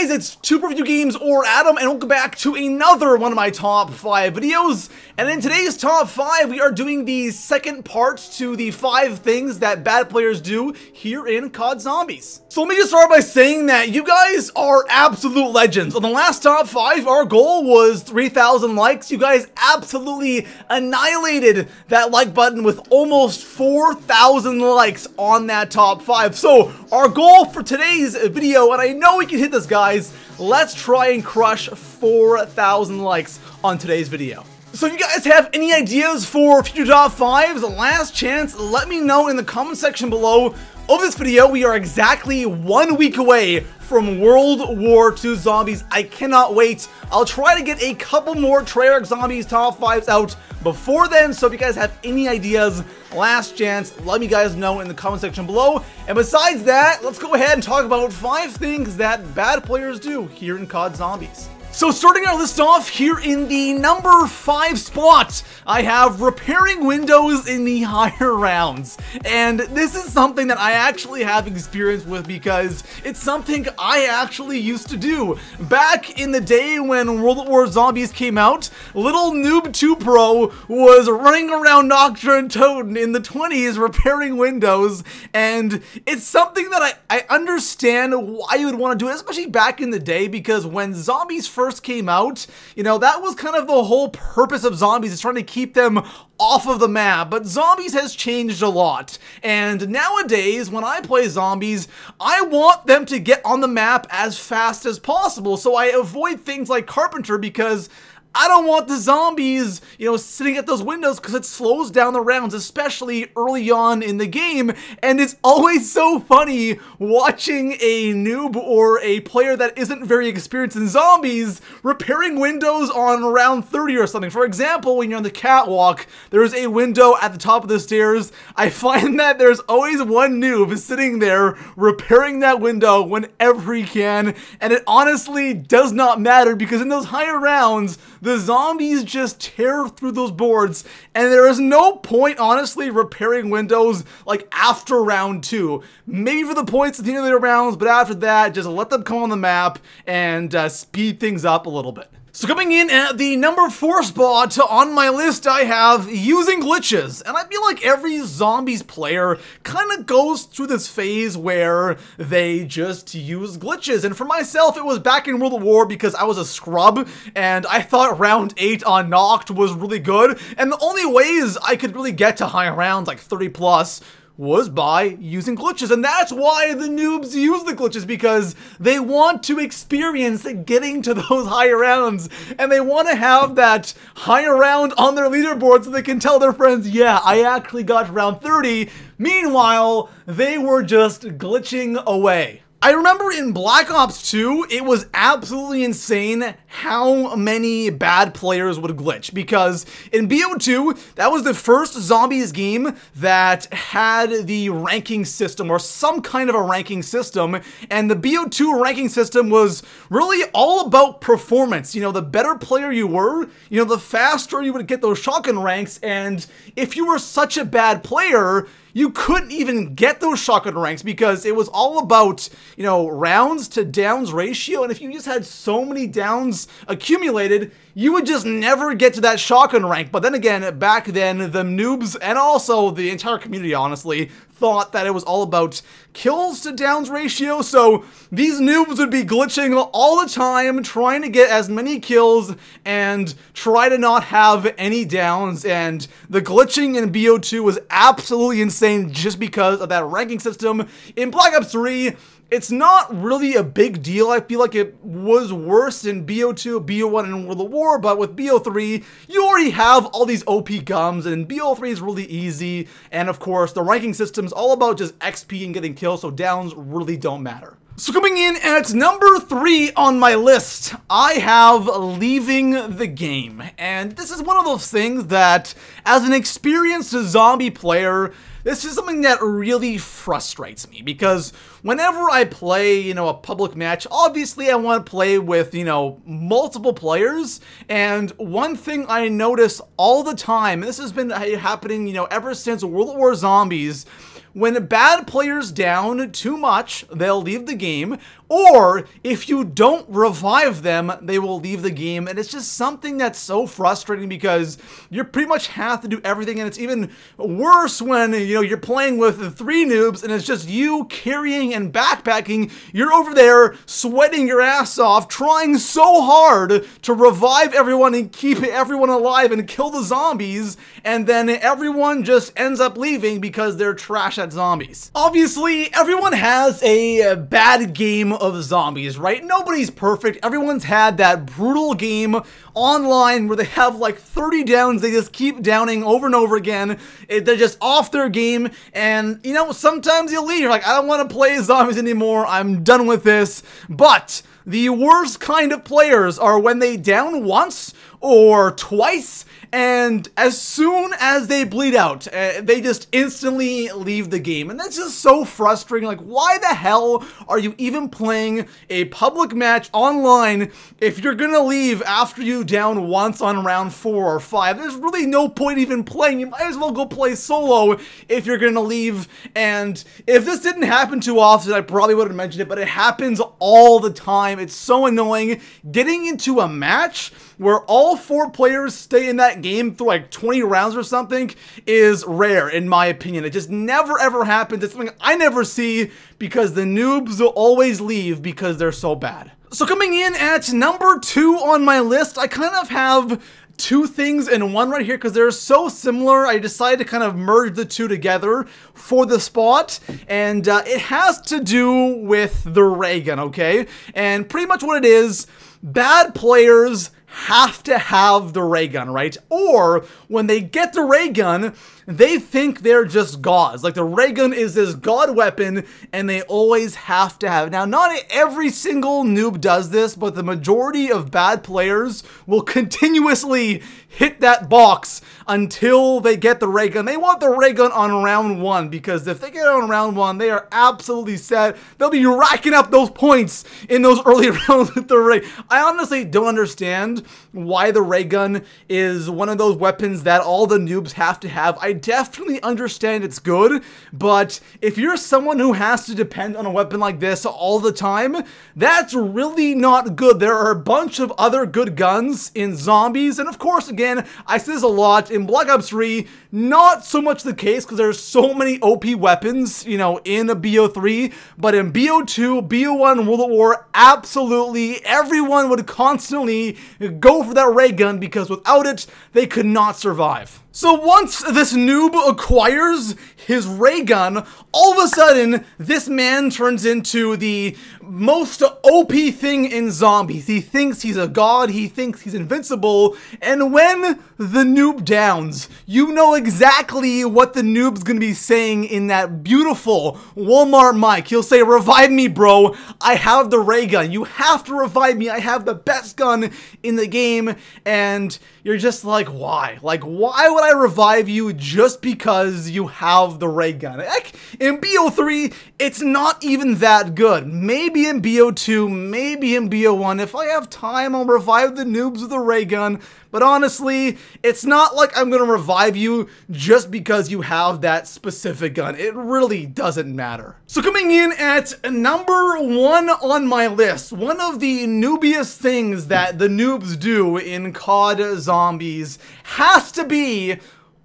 guys, it's ToProForuGames or Adam, and welcome back to another one of my top 5 videos. And in today's top 5, we are doing the second part to the 5 things that bad players do here in COD Zombies. So let me just start by saying that you guys are absolute legends. On the last top 5, our goal was 3,000 likes. You guys absolutely annihilated that like button with almost 4,000 likes on that top 5. So our goal for today's video, and I know we can hit this, guys, let's try and crush 4,000 likes on today's video. So if you guys have any ideas for future top 5s, last chance, let me know in the comment section below of this video. We are exactly 1 week away from World War II Zombies. I cannot wait. I'll try to get a couple more Treyarch Zombies top 5s out before then, so if you guys have any ideas, last chance, let me guys know in the comment section below. And besides that, let's go ahead and talk about 5 things that bad players do here in COD Zombies. So starting our list off here in the number 5 spot, I have repairing windows in the higher rounds. And this is something that I actually have experience with because it's something I actually used to do. Back in the day when World War Zombies came out, little noob 2Pro was running around Nocturne and Toad in the 20s repairing windows. And it's something that I understand why you would want to do it, especially back in the day, because when Zombies first came out, you know, that was kind of the whole purpose of Zombies, is trying to keep them off of the map. But Zombies has changed a lot, and nowadays when I play Zombies, I want them to get on the map as fast as possible, so I avoid things like Carpenter because I don't want the zombies, you know, sitting at those windows because it slows down the rounds, especially early on in the game. And it's always so funny watching a noob or a player that isn't very experienced in zombies repairing windows on round 30 or something. For example, when you're on the catwalk, there's a window at the top of the stairs. I find that there's always one noob sitting there repairing that window whenever he can. And it honestly does not matter because in those higher rounds, the zombies just tear through those boards, and there is no point, honestly, repairing windows like after round 2. Maybe for the points at the end of the rounds, but after that, just let them come on the map and speed things up a little bit. So coming in at the number 4 spot on my list, I have using glitches. And I feel like every Zombies player kind of goes through this phase where they just use glitches. And for myself, it was back in World War because I was a scrub and I thought round 8 on Noct was really good. And the only ways I could really get to high rounds, like 30 plus, was by using glitches. And that's why the noobs use the glitches, because they want to experience getting to those higher rounds, and they want to have that higher round on their leaderboard so they can tell their friends, yeah, I actually got to round 30. Meanwhile, they were just glitching away. I remember in Black Ops 2, it was absolutely insane how many bad players would glitch, because in BO2, that was the first Zombies game that had the ranking system, or some kind of a ranking system, and the BO2 ranking system was really all about performance. You know, the better player you were, you know, the faster you would get those shotgun ranks, and if you were such a bad player, you couldn't even get those shotgun ranks because it was all about, you know, rounds to downs ratio. And if you just had so many downs accumulated, you would just never get to that shotgun rank. But then again, back then, the noobs and also the entire community, honestly, thought that it was all about kills to downs ratio. So these noobs would be glitching all the time, trying to get as many kills and try to not have any downs. And the glitching in BO2 was absolutely insane just because of that ranking system. In Black Ops 3, it's not really a big deal. I feel like it was worse in BO2, BO1, and World of War, but with BO3, you already have all these OP guns, and BO3 is really easy, and of course, the ranking system's all about just XP and getting kills, so downs really don't matter. So coming in at number 3 on my list, I have leaving the game. And this is one of those things that, as an experienced zombie player, this is something that really frustrates me, because whenever I play, you know, a public match, obviously I want to play with, you know, multiple players. And one thing I notice all the time, and this has been happening, you know, ever since World at War Zombies, when bad players down too much, they'll leave the game, or if you don't revive them, they will leave the game. And it's just something that's so frustrating because you pretty much have to do everything, and it's even worse when, you know, you're playing with 3 noobs and it's just you carrying and backpacking. You're over there sweating your ass off, trying so hard to revive everyone and keep everyone alive and kill the zombies, and then everyone just ends up leaving because they're trash at zombies. Obviously, everyone has a bad game of zombies, right? Nobody's perfect. Everyone's had that brutal game online where they have like 30 downs, they just keep downing over and over again. They're just off their game, and you know, sometimes you leave. You're like, I don't want to play zombies anymore. I'm done with this. But the worst kind of players are when they down once or twice, and as soon as they bleed out, they just instantly leave the game. And that's just so frustrating. Like, why the hell are you even playing a public match online if you're gonna leave after you down once on round 4 or 5? There's really no point even playing. You might as well go play solo if you're gonna leave. And if this didn't happen too often, I probably would have mentioned it, but it happens all the time. It's so annoying. Getting into a match where all 4 players stay in that game through like 20 rounds or something is rare, in my opinion. It just never ever happens. It's something I never see because the noobs will always leave because they're so bad. So coming in at number 2 on my list, I kind of have 2 things in one right here because they're so similar. I decided to kind of merge the 2 together for the spot, and it has to do with the ray gun, okay? And pretty much what it is, bad players have to have the ray gun, right? Or when they get the ray gun, they think they're just gods. Like, the ray gun is this god weapon, and they always have to have it. Now, not every single noob does this, but the majority of bad players will continuously hit that box until they get the ray gun. They want the ray gun on round 1, because if they get it on round 1, they are absolutely set. They'll be racking up those points in those early rounds with the ray. I honestly don't understand why the ray gun is one of those weapons that all the noobs have to have. I definitely understand it's good, but if you're someone who has to depend on a weapon like this all the time, that's really not good. There are a bunch of other good guns in zombies, and of course, again, I say this a lot, in Black Ops 3, not so much the case because there's so many OP weapons, you know, in a BO3, but in BO2, BO1, World at War, absolutely everyone would constantly go for that ray gun because without it, they could not survive. So once this noob acquires his ray gun, all of a sudden, this man turns into the most OP thing in zombies. He thinks he's a god, he thinks he's invincible, and when the noob downs, you know exactly what the noob's gonna be saying in that beautiful Walmart mic. He'll say, "Revive me, bro. I have the ray gun. You have to revive me. I have the best gun in the game." And you're just like, why? Like, why would I revive you just because you have the ray gun? Heck, in BO3, it's not even that good. Maybe in BO2, maybe in BO1, if I have time, I'll revive the noobs with the ray gun. But honestly, it's not like I'm gonna revive you just because you have that specific gun. It really doesn't matter. So coming in at number 1 on my list, one of the noobiest things that the noobs do in COD Zombies has to be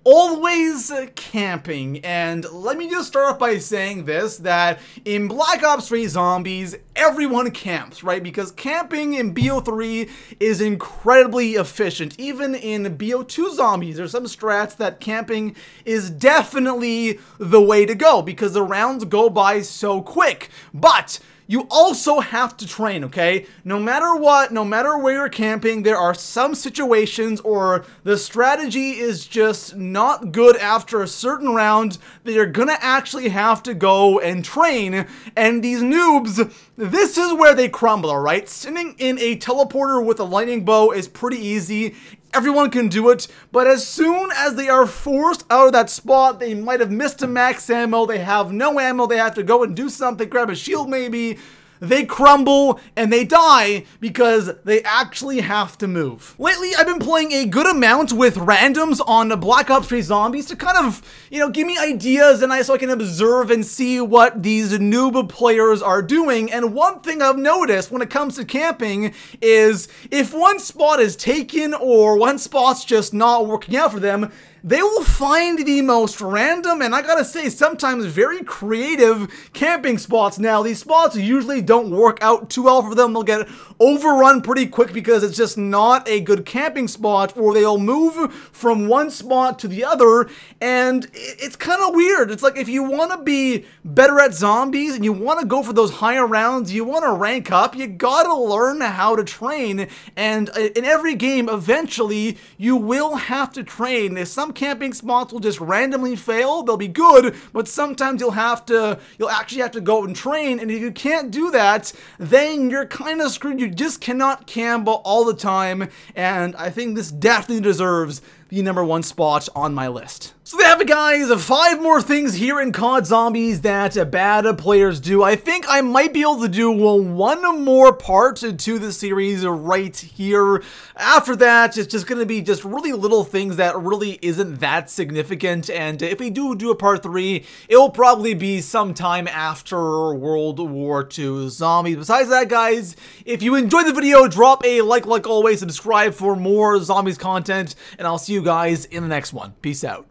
always camping. And let me just start off by saying this, that in Black Ops 3 Zombies, everyone camps, right? Because camping in BO3 is incredibly efficient. Even in BO2 Zombies, there's some strats that camping is definitely the way to go because the rounds go by so quick. But you also have to train, okay? No matter what, no matter where you're camping, there are some situations or the strategy is just not good after a certain round that you're gonna actually have to go and train. And these noobs, this is where they crumble, alright? Sitting in a teleporter with a lightning bow is pretty easy. everyone can do it, but as soon as they are forced out of that spot, they might have missed a max ammo, they have no ammo, they have to go and do something, grab a shield maybe, they crumble and they die because they actually have to move. Lately, I've been playing a good amount with randoms on Black Ops 3 Zombies to kind of, give me ideas and so I can observe and see what these noob players are doing. And one thing I've noticed when it comes to camping is if one spot is taken or one spot's just not working out for them, they will find the most random, and I gotta say, sometimes very creative camping spots. Now, these spots usually don't work out too well for them. They'll get overrun pretty quick because it's just not a good camping spot, or they'll move from one spot to the other, and it's kind of weird. It's like if you want to be better at zombies and you want to go for those higher rounds, you want to rank up, you gotta learn how to train, and in every game, eventually, you will have to train. Some camping spots will just randomly fail. They'll be good, but sometimes you'll actually have to go and train, and if you can't do that, then you're kind of screwed. You just cannot camp all the time, and I think this definitely deserves the #1 spot on my list. So there you have it, guys. 5 more things here in COD Zombies that bad players do. I think I might be able to do one more part to the series right here. After that, it's just going to be just really little things that really isn't that significant. And if we do a part 3, it will probably be sometime after World War II Zombies. Besides that, guys, if you enjoyed the video, drop a like always, subscribe for more Zombies content, and I'll see you guys in the next one. Peace out.